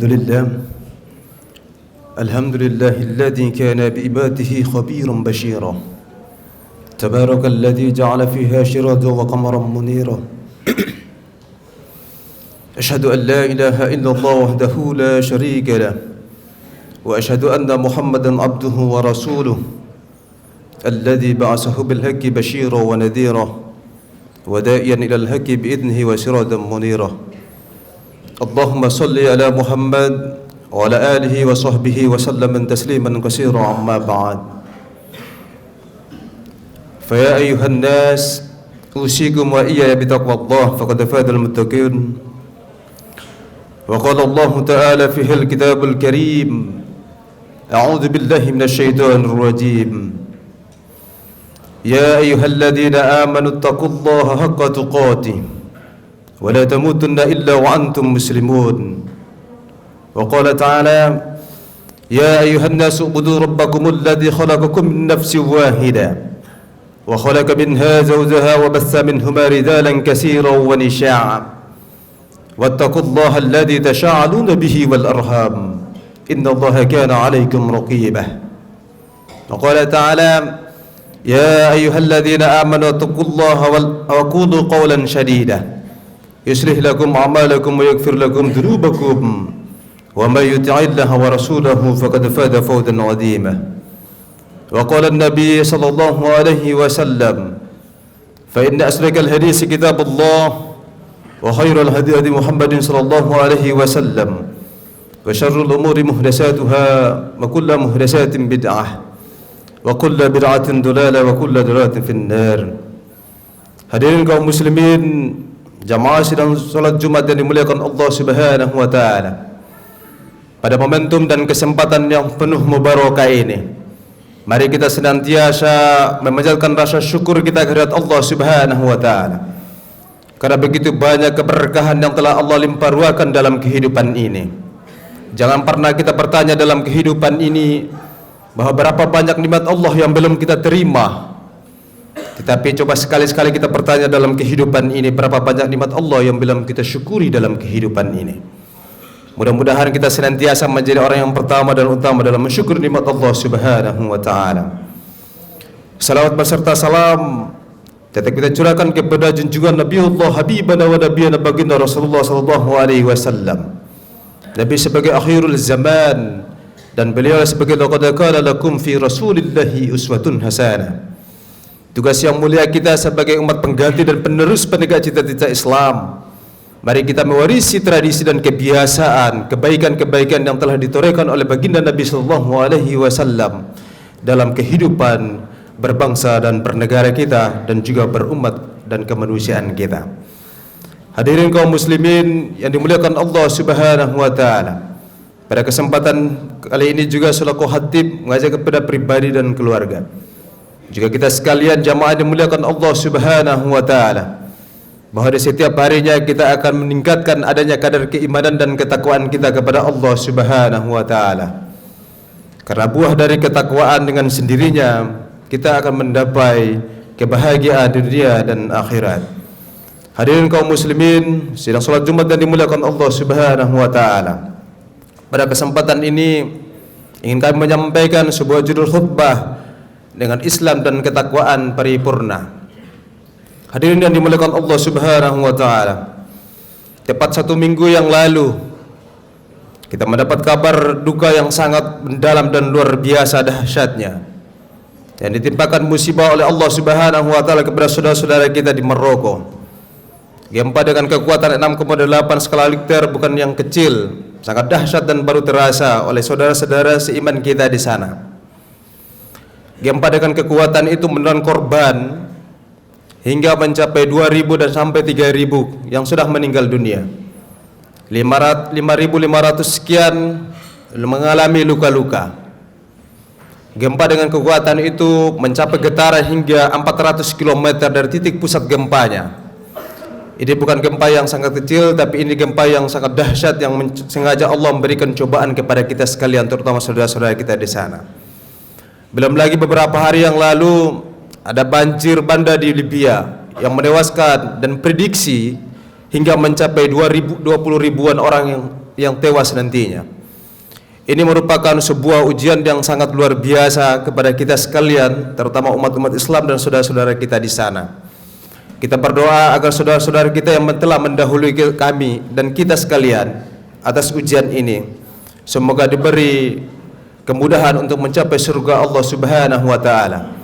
الحمد لله الحمد لله الذي كان بعباده خبيرا بشيرا تبارك الذي جعل فيها سراجا وقمرا منيرا أشهد أن لا إله إلا الله وحده لا شريك له وأشهد أن محمدا عبده ورسوله الذي بعثه بالحق بشيرا ونذيرا وداعيا إلى الحق بإذنه وسراجا منيرا اللهم صل على محمد وعلى آله وصحبه وسلم تسليما كثيرا عما بعد فيا أيها الناس أوصيكم وإياي بتقوى الله فقد فاز المتقون وقال الله تعالى في الكتاب الكريم أعوذ بالله من الشيطان الرجيم يا أيها الذين آمنوا اتقوا الله حق تقاته ولا تموتن إلا وأنتم مسلمون وقال تعالى يا أيها الناس اعبدوا ربكم الذي خلقكم من نفس واحدة وخلق منها زوجها وبث منهما رجالا كثيرا ونساء واتقوا الله الذي تساءلون به والأرحام إن الله كان عليكم رقيبا وقال تعالى يا أيها الذين آمنوا اتقوا الله وقولوا قولا سديدا يصلح لكم أعمالكم ويغفر لكم ذنوبكم ومن يطع الله ورسوله فقد فاز فوزا عظيما وقال النبي صلى الله عليه وسلم فإن أصدق الحديث كتاب الله وخير الهدي هدي محمد صلى الله عليه وسلم وشر الأمور محدثاتها وكل محدثات بدعة وكل بدعة ضلالة وكل ضلالة في النار. Hadirin kaum muslimin, jamaah sidang salat Jumat yang dimuliakan Allah Subhanahu wa taala. Pada momentum dan kesempatan yang penuh mubarakah ini, mari kita senantiasa memanjatkan rasa syukur kita kehadirat Allah Subhanahu wa taala. Karena begitu banyak keberkahan yang telah Allah limpah ruahkan dalam kehidupan ini. Jangan pernah kita bertanya dalam kehidupan ini bahwa berapa banyak nikmat Allah yang belum kita terima. Tetapi coba sekali-sekali kita bertanya dalam kehidupan ini berapa banyak nikmat Allah yang belum kita syukuri dalam kehidupan ini. Mudah-mudahan kita senantiasa menjadi orang yang pertama dan utama dalam mensyukuri nikmat Allah Subhanahu wa taala. Salawat beserta salam tetap kita curahkan kepada junjungan Nabiullah Habibana wa Nabiyana baginda Rasulullah sallallahu alaihi wasallam. Nabi sebagai akhirul zaman dan beliau sebagai laqad kana lakum fi rasulillahi uswatun hasanah. Tugas yang mulia kita sebagai umat pengganti dan penerus penegak cita-cita Islam, mari kita mewarisi tradisi dan kebiasaan kebaikan-kebaikan yang telah ditorehkan oleh baginda Nabi sallallahu alaihi wasallam dalam kehidupan berbangsa dan bernegara kita dan juga berumat dan kemanusiaan kita. Hadirin kaum muslimin yang dimuliakan Allah Subhanahu wa taala. Pada kesempatan kali ini juga selaku khatib mengajak kepada pribadi dan keluarga. Juga kita sekalian jamaah yang dimuliakan Allah Subhanahu wa taala, bahwa di setiap harinya kita akan meningkatkan adanya kadar keimanan dan ketakwaan kita kepada Allah Subhanahu wa taala. Karena buah dari ketakwaan dengan sendirinya kita akan mendapat kebahagiaan dunia dan akhirat. Hadirin kaum muslimin, sidang salat Jumat yang dimuliakan Allah Subhanahu wa taala. Pada kesempatan ini ingin kami menyampaikan sebuah judul khutbah dengan Islam dan ketakwaan paripurna. Hadirin yang dimuliakan Allah Subhanahu wa taala. Tepat 1 minggu yang lalu kita mendapat kabar duka yang sangat mendalam dan luar biasa dahsyatnya yang ditimpakan musibah oleh Allah Subhanahu wa taala kepada saudara-saudara kita di Maroko. Gempa dengan kekuatan 6,8 skala Richter bukan yang kecil, sangat dahsyat dan baru terasa oleh saudara-saudara seiman kita di sana. Gempa dengan kekuatan itu menelan korban hingga mencapai 2.000 dan sampai 3.000 yang sudah meninggal dunia. 5.500 sekian mengalami luka-luka. Gempa dengan kekuatan itu mencapai getaran hingga 400 km dari titik pusat gempanya. Ini bukan gempa yang sangat kecil, tapi ini gempa yang sangat dahsyat yang sengaja Allah memberikan cobaan kepada kita sekalian, terutama saudara-saudara kita di sana. Belum lagi beberapa hari yang lalu ada banjir bandang di Libya yang menewaskan dan prediksi hingga mencapai 20 ribuan orang yang yang tewas nantinya. Ini merupakan sebuah ujian yang sangat luar biasa kepada kita sekalian, terutama umat-umat Islam dan saudara-saudara kita di sana. Kita berdoa agar saudara-saudara kita yang telah mendahului kami dan kita sekalian atas ujian ini, semoga diberi kemudahan untuk mencapai surga Allah Subhanahu wa taala.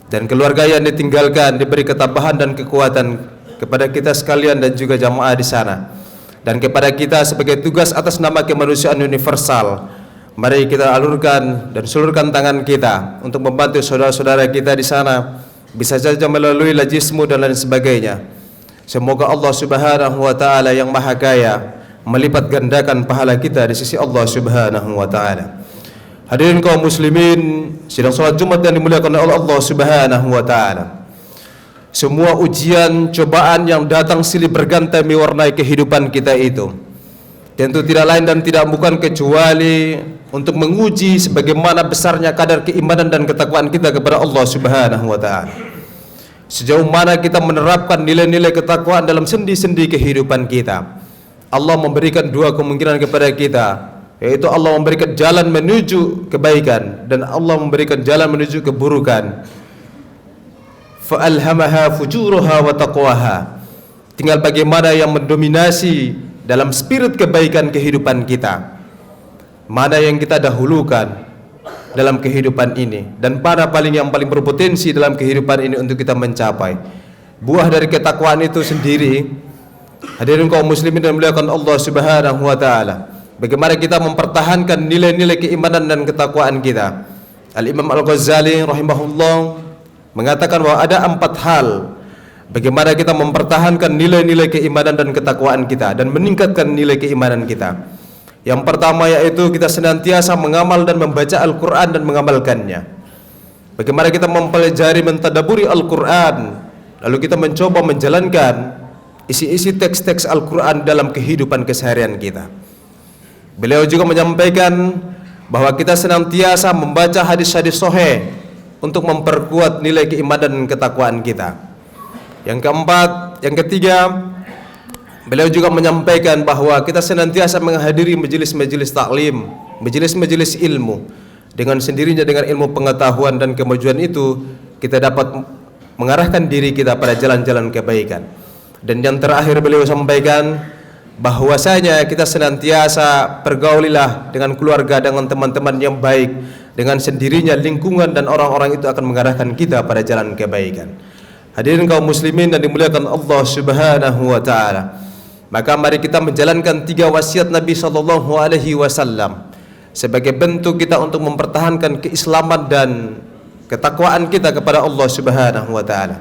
Dan keluarga yang ditinggalkan diberi ketabahan dan kekuatan kepada kita sekalian dan juga jamaah di sana. Dan kepada kita sebagai tugas atas nama kemanusiaan universal, mari kita alurkan dan sulurkan tangan kita untuk membantu saudara-saudara kita di sana, bisa saja melalui lajismu dan lain sebagainya. Semoga Allah Subhanahu wa taala yang Maha Kaya melipat gandakan pahala kita di sisi Allah Subhanahu wa taala. Hadirin kaum muslimin, sidang salat Jumat yang dimuliakan oleh Allah Subhanahu wa taala. Semua ujian, cobaan yang datang silih berganti mewarnai kehidupan kita itu tentu tidak lain dan tidak bukan kecuali untuk menguji sebagaimana besarnya kadar keimanan dan ketakwaan kita kepada Allah Subhanahu wa taala. Sejauh mana kita menerapkan nilai-nilai ketakwaan dalam sendi-sendi kehidupan kita. Allah memberikan dua kemungkinan kepada kita, yaitu Allah memberikan jalan menuju kebaikan dan Allah memberikan jalan menuju keburukan. Fa'alhamaha fujuraha wa taqwaha. Tinggal bagaimana yang mendominasi dalam spirit kebaikan kehidupan kita, mana yang kita dahulukan dalam kehidupan ini, dan mana yang paling berpotensi dalam kehidupan ini untuk kita mencapai. Buah dari ketakwaan itu sendiri, hadirin kaum muslimin dan muliakan Allah Subhanahu wa taala, bagaimana kita mempertahankan nilai-nilai keimanan dan ketakwaan kita. Al-Imam Al-Ghazali rahimahullah mengatakan bahwa ada 4 hal bagaimana kita mempertahankan nilai-nilai keimanan dan ketakwaan kita dan meningkatkan nilai keimanan kita. Yang pertama yaitu kita senantiasa mengamal dan membaca Al-Quran dan mengamalkannya. Bagaimana kita mempelajari, mentadaburi Al-Quran, lalu kita mencoba menjalankan isi-isi teks-teks Al-Quran dalam kehidupan keseharian kita. Beliau juga menyampaikan bahwa kita senantiasa membaca hadis-hadis sahih untuk memperkuat nilai keimanan dan ketakwaan kita. Yang keempat, yang ketiga, beliau juga menyampaikan bahwa kita senantiasa menghadiri majelis-majelis taklim, majelis-majelis ilmu. Dengan sendirinya dengan ilmu pengetahuan dan kemajuan itu, kita dapat mengarahkan diri kita pada jalan-jalan kebaikan. Dan yang terakhir beliau sampaikan bahwasanya kita senantiasa pergaulilah dengan keluarga, dengan teman-teman yang baik. Dengan sendirinya lingkungan dan orang-orang itu akan mengarahkan kita pada jalan kebaikan. Hadirin kaum muslimin dan dimuliakan Allah Subhanahu wa taala. Maka mari kita menjalankan 3 wasiat Nabi sallallahu alaihi wasallam sebagai bentuk kita untuk mempertahankan keislaman dan ketakwaan kita kepada Allah Subhanahu wa taala.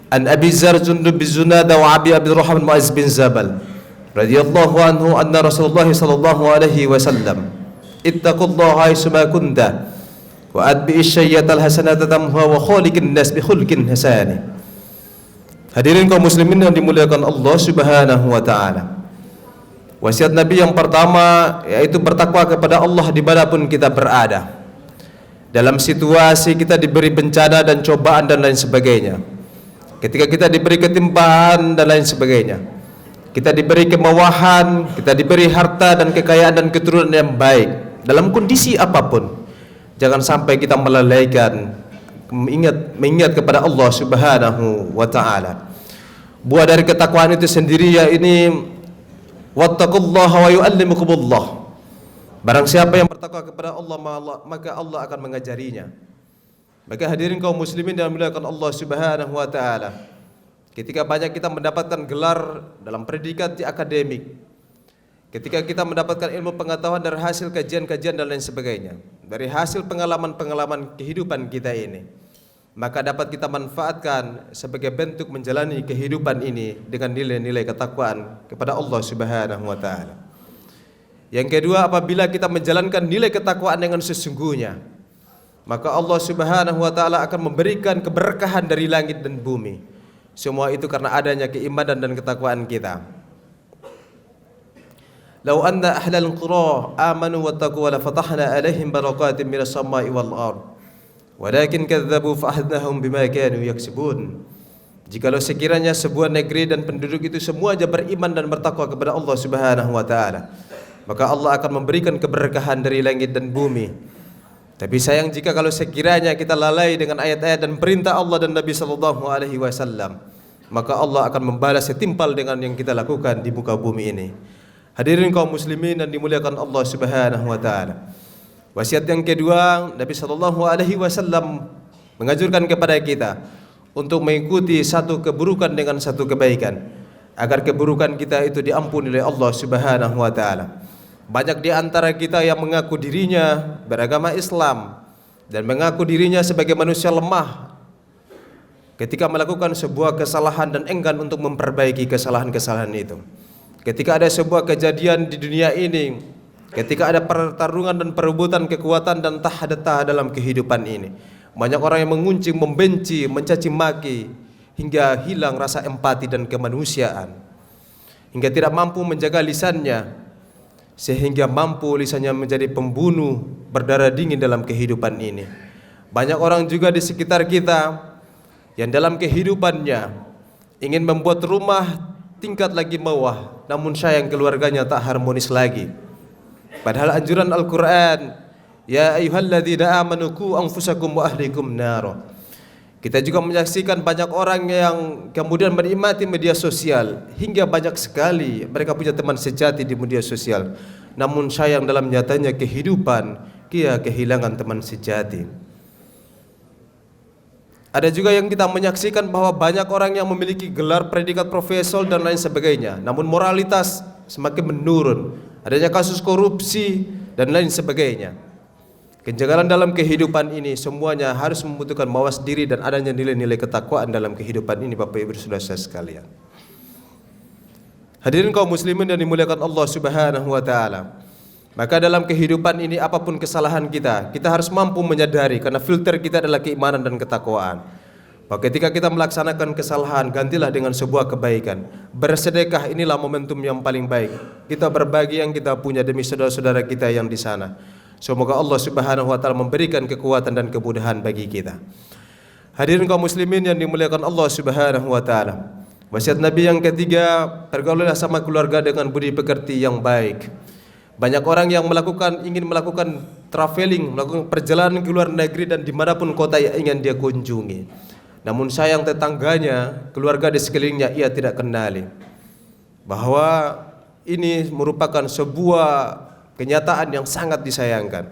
An Abi Dzar Jundub bin Junada wa Abi Abdurrahman Mu'adz bin Jabal radhiyallahu anhu anna Rasulullah sallallahu alaihi wasallam ittaqullaha haitsuma kunta wa adbi'is sayyi'atal hasanata tamhuha wa khaliqin nas bi khulqin hasan. Hadirin kaum muslimin yang dimuliakan Allah Subhanahu wa taala. Wasiat Nabi yang pertama yaitu bertakwa kepada Allah dimanapun kita berada. Dalam situasi kita diberi bencana dan cobaan dan lain sebagainya, ketika kita diberi ketimpahan dan lain sebagainya, kita diberi kemewahan, kita diberi harta dan kekayaan dan keturunan yang baik, dalam kondisi apapun, jangan sampai kita melalaikan mengingat kepada Allah Subhanahu wa taala. Buah dari ketakwaan itu sendiri ya ini wattaqullaha wa yu'allimukumullah. Barang siapa yang bertakwa kepada Allah, maka Allah akan mengajarinya. Maka hadirin kaum muslimin yang dimuliakan Allah Subhanahu wa taala, ketika banyak kita mendapatkan gelar dalam pendidikan di akademik, ketika kita mendapatkan ilmu pengetahuan dari hasil kajian-kajian dan lain sebagainya, dari hasil pengalaman-pengalaman kehidupan kita ini, maka dapat kita manfaatkan sebagai bentuk menjalani kehidupan ini dengan nilai-nilai ketakwaan kepada Allah Subhanahu wa taala. Yang kedua, apabila kita menjalankan nilai ketakwaan dengan sesungguhnya, maka Allah Subhanahu wa taala akan memberikan keberkahan dari langit dan bumi. Semua itu karena adanya keimanan dan ketakwaan kita. Lau anna ahlal qura amanu wattaqu la fatahna alaihim barakatin minas samai wal ard walakin kadzabu fa ahdnahum bima kanu yaksubun. Jikalau sekiranya sebuah negeri dan penduduk itu semuanya beriman dan bertakwa kepada Allah Subhanahu wa taala, maka Allah akan memberikan keberkahan dari langit dan bumi. Tapi sayang jika kalau sekiranya kita lalai dengan ayat-ayat dan perintah Allah dan Nabi sallallahu alaihi wasallam, maka Allah akan membalas setimpal dengan yang kita lakukan di muka bumi ini. Hadirin kaum muslimin dan dimuliakan Allah Subhanahu wa taala. Wasiat yang kedua, Nabi sallallahu alaihi wasallam menganjurkan kepada kita untuk mengikuti satu keburukan dengan satu kebaikan, agar keburukan kita itu diampuni oleh Allah Subhanahu wa taala. Banyak di antara kita yang mengaku dirinya beragama Islam dan mengaku dirinya sebagai manusia lemah ketika melakukan sebuah kesalahan dan enggan untuk memperbaiki kesalahan-kesalahan itu. Ketika ada sebuah kejadian di dunia ini, ketika ada pertarungan dan perebutan kekuatan dan tahdata dalam kehidupan ini, banyak orang yang mengunci, membenci, mencaci maki, hingga hilang rasa empati dan kemanusiaan, hingga tidak mampu menjaga lisannya, sehingga mampu lisannya menjadi pembunuh berdarah dingin dalam kehidupan ini. Banyak orang juga di sekitar kita yang dalam kehidupannya ingin membuat rumah tingkat lagi bawah, namun sayang keluarganya tak harmonis lagi. Padahal anjuran Al-Quran, ya ayyuhalladzina amanu qu anfusakum wa ahlikum nar. Kita juga menyaksikan banyak orang yang kemudian menikmati media sosial, hingga banyak sekali mereka punya teman sejati di media sosial. Namun sayang dalam nyatanya kehidupan, dia kehilangan teman sejati. Ada juga yang kita menyaksikan bahwa banyak orang yang memiliki gelar predikat profesor dan lain sebagainya, namun moralitas semakin menurun. Adanya kasus korupsi dan lain sebagainya. Kejanggalan dalam kehidupan ini semuanya harus membutuhkan mawas diri dan adanya nilai-nilai ketakwaan dalam kehidupan ini, Bapak Ibu Saudara sekalian. Hadirin kaum muslimin yang dimuliakan Allah Subhanahu wa taala. Maka dalam kehidupan ini apapun kesalahan kita harus mampu menyadari, karena filter kita adalah keimanan dan ketakwaan. Maka ketika kita melaksanakan kesalahan, gantilah dengan sebuah kebaikan. Bersedekah inilah momentum yang paling baik. Kita berbagi yang kita punya demi saudara-saudara kita yang di sana. Semoga Allah Subhanahu wa taala memberikan kekuatan dan kemudahan bagi kita. Hadirin kaum muslimin yang dimuliakan Allah Subhanahu wa taala. Wasiat Nabi yang ketiga, pergaulilah sama keluarga dengan budi pekerti yang baik. Banyak orang yang ingin melakukan traveling, melakukan perjalanan ke luar negeri dan dimanapun kota yang ingin dia kunjungi. Namun sayang tetangganya, keluarga di sekelilingnya ia tidak kenali. Bahwa ini merupakan sebuah kenyataan yang sangat disayangkan.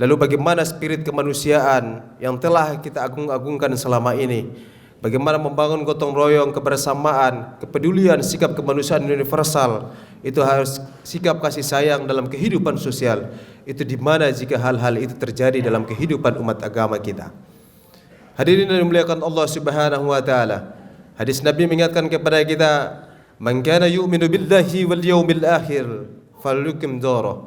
Lalu bagaimana spirit kemanusiaan yang telah kita agung-agungkan selama ini? Bagaimana membangun gotong royong, kebersamaan, kepedulian, sikap kemanusiaan universal? Itu harus sikap kasih sayang dalam kehidupan sosial. Itu di mana jika hal-hal itu terjadi dalam kehidupan umat agama kita? Hadirin yang dimuliakan Allah Subhanahu wa taala. Hadis Nabi mengingatkan kepada kita, "Man kana yu'minu billahi wal yawmil akhir falyukim dara,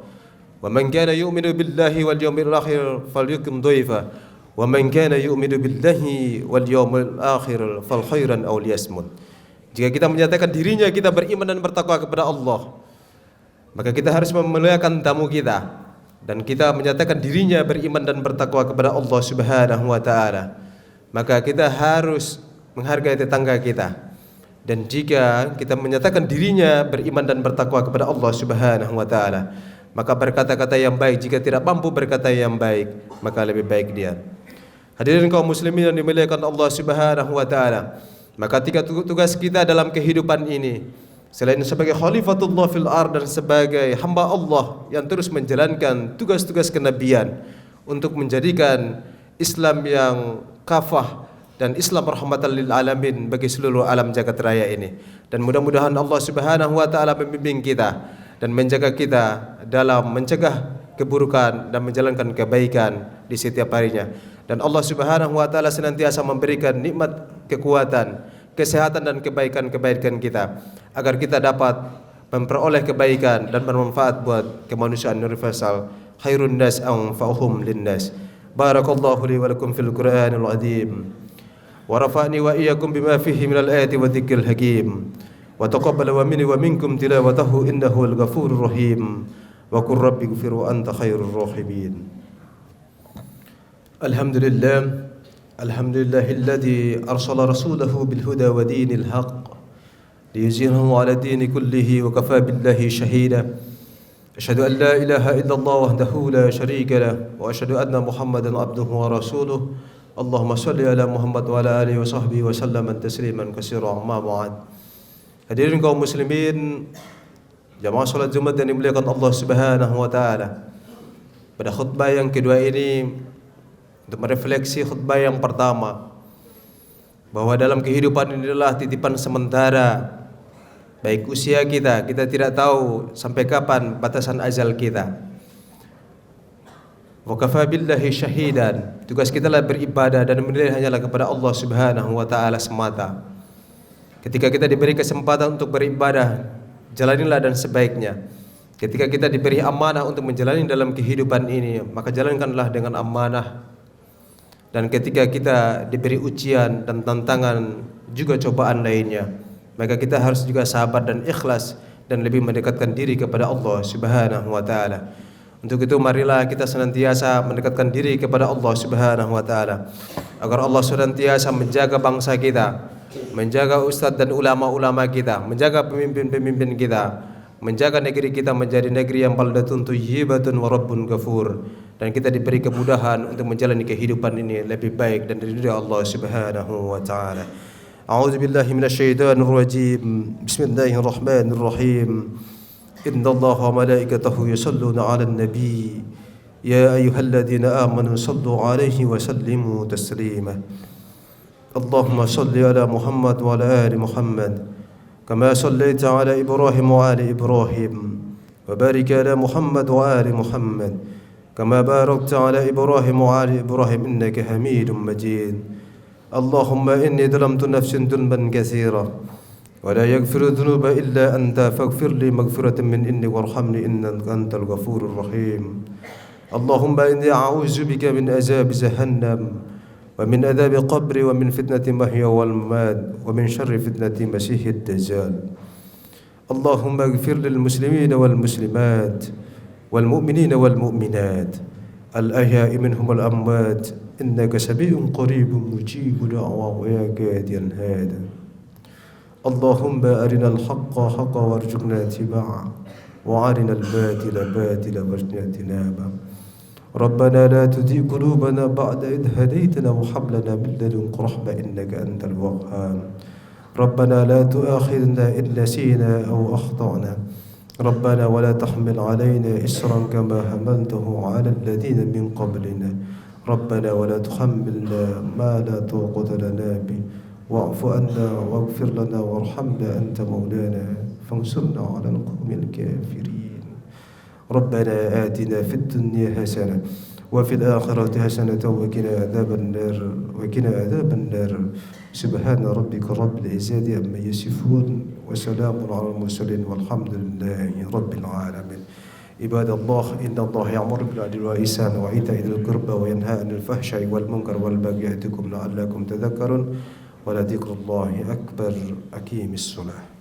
wa man kana yu'minu billahi wal yawmil akhir falyukim dhaifa, wa man kana yu'minu billahi wal yawmil akhir fal khairan aw liyasmut." Jika kita menyatakan dirinya kita beriman dan bertakwa kepada Allah, maka kita harus memuliakan tamu kita, dan kita menyatakan dirinya beriman dan bertakwa kepada Allah Subhanahu wa taala, maka kita harus menghargai tetangga kita. Dan jika kita menyatakan dirinya beriman dan bertakwa kepada Allah Subhanahu wa taala, maka berkata-kata yang baik. Jika tidak mampu berkata yang baik, maka lebih baik dia. Hadirin kaum muslimin yang dimuliakan Allah Subhanahu wa taala, maka tugas kita dalam kehidupan ini, selain sebagai khalifatullah fil ard dan sebagai hamba Allah yang terus menjalankan tugas-tugas kenabian untuk menjadikan Islam yang kafah dan Islam rahmatan lil alamin bagi seluruh alam jagat raya ini. Dan mudah-mudahan Allah Subhanahu wa taala membimbing kita dan menjaga kita dalam mencegah keburukan dan menjalankan kebaikan di setiap harinya. Dan Allah Subhanahu wa taala senantiasa memberikan nikmat kekuatan, kesehatan dan kebaikan-kebaikan kita, agar kita dapat memperoleh kebaikan dan bermanfaat buat kemanusiaan universal. Khairun nas anfa'uhum linnas. Barakallahu li wa lakum fil Qur'anil azim. Wa rafa'ni wa iyyakum bima fihi minal ayati wa dzikril hakim. Wa taqabbala wa minni wa minkum tilawatahu innahu al-ghafurur rahim. Wa qur rabbi ighfir wa anta khairur rahimin. Alhamdulillah. Alhamdulillahilladzi arsala rasulahu bil huda wa dinil haqq liyuzhirahu 'ala dini kullihi wa kafa billahi shahida. أشهد أن لا إله إلا الله وحده لا شريك له وأشهد أن محمدا عبده ورسوله اللهم صل على Muhammad wa ala alihi wa sahbihi wa sallam tasliman katsiran amma ba'd. Hadirin kaum muslimin, jamaah salat Jumat yang dimuliakan Allah Subhanahu wa taala. Pada khutbah yang kedua ini untuk merefleksi khutbah yang pertama, bahwa dalam kehidupan ini adalah titipan sementara. Baik usia kita tidak tahu sampai kapan batasan ajal kita. Wa kafa billahi syahidan. Tugas kita adalah beribadah dan menilai hanyalah kepada Allah Subhanahu wa taala semata. Ketika kita diberi kesempatan untuk beribadah, jalanilah dan sebaiknya. Ketika kita diberi amanah untuk menjalani dalam kehidupan ini, maka jalankanlah dengan amanah. Dan ketika kita diberi ujian dan tantangan juga cobaan lainnya, maka kita harus juga sabar dan ikhlas dan lebih mendekatkan diri kepada Allah Subhanahu wa taala. Untuk itu marilah kita senantiasa mendekatkan diri kepada Allah Subhanahu wa taala, agar Allah senantiasa menjaga bangsa kita, menjaga ustadz dan ulama-ulama kita, menjaga pemimpin-pemimpin kita, menjaga negeri kita menjadi negeri yang baldatun thayyibatun wa rabbun ghafur, dan kita diberi kemudahan untuk menjalani kehidupan ini lebih baik dan diridhai Allah Subhanahu wa taala. A'udzu billahi minasyaitonir rajim. Bismillahirrahmanirrahim. Innallaha wa malaikatahu yusholluna 'alan nabi. Ya ayyuhalladzina amanu shallu 'alaihi wa sallimu taslima. Allahumma shalli 'ala Muhammad wa 'ala ali Muhammad kama shallaita 'ala Ibrahim wa 'ali Ibrahim wa barik 'ala Muhammad wa 'ali Muhammad kama barakta 'ala Ibrahim wa 'ali Ibrahim innaka Hamidum Majid. اللهم إني ظلمت نفسي ظلما كثيرا ولا يغفر الذنوب إلا أنت فاغفر لي مغفرة من إني وارحمني إنك أنت الغفور الرحيم. اللهم إني أعوذ بك من عذاب جهنم ومن عذاب قبر ومن فتنة المحيا والممات ومن شر فتنة المسيح الدجال. اللهم اغفر للمسلمين والمسلمات والمؤمنين والمؤمنات الأحياء منهم والأموات إنك سميع قريب مجيب دعواه يا هادي هذا. اللهم أرنا الحق حقا وارزقنا اتباعه وأرنا الباطل باطلا وارزقنا اجتنابه. ربنا لا تزغ قلوبنا بعد إذ هديتنا وهب لنا من لدنك رحمة إنك أنت الوهاب. ربنا لا تؤاخذنا إن نسينا أو أخطأنا. ربنا ولا تحمل علينا إصرا كما حملته على الذين من قبلنا. ربنا ولا تحملنا ما لا طاقة لنا به واعف عنا واغفر لنا وارحمنا أنت مولانا فانصرنا على القوم الكافرين. ربنا آتنا في الدنيا حسنة وفي الآخرة حسنة وقنا عذاب النار. سبحان ربك رب العزة عما يصفون وسلام على المرسلين والحمد لله رب العالمين. عباد الله إن الله يأمر بالعدل والإحسان وإيتاء ذي القربى وينهى عن الفحشاء والمنكر والبغي يعظكم لعلكم تذكرون ولذكر الله أكبر. أقيموا الصلاة.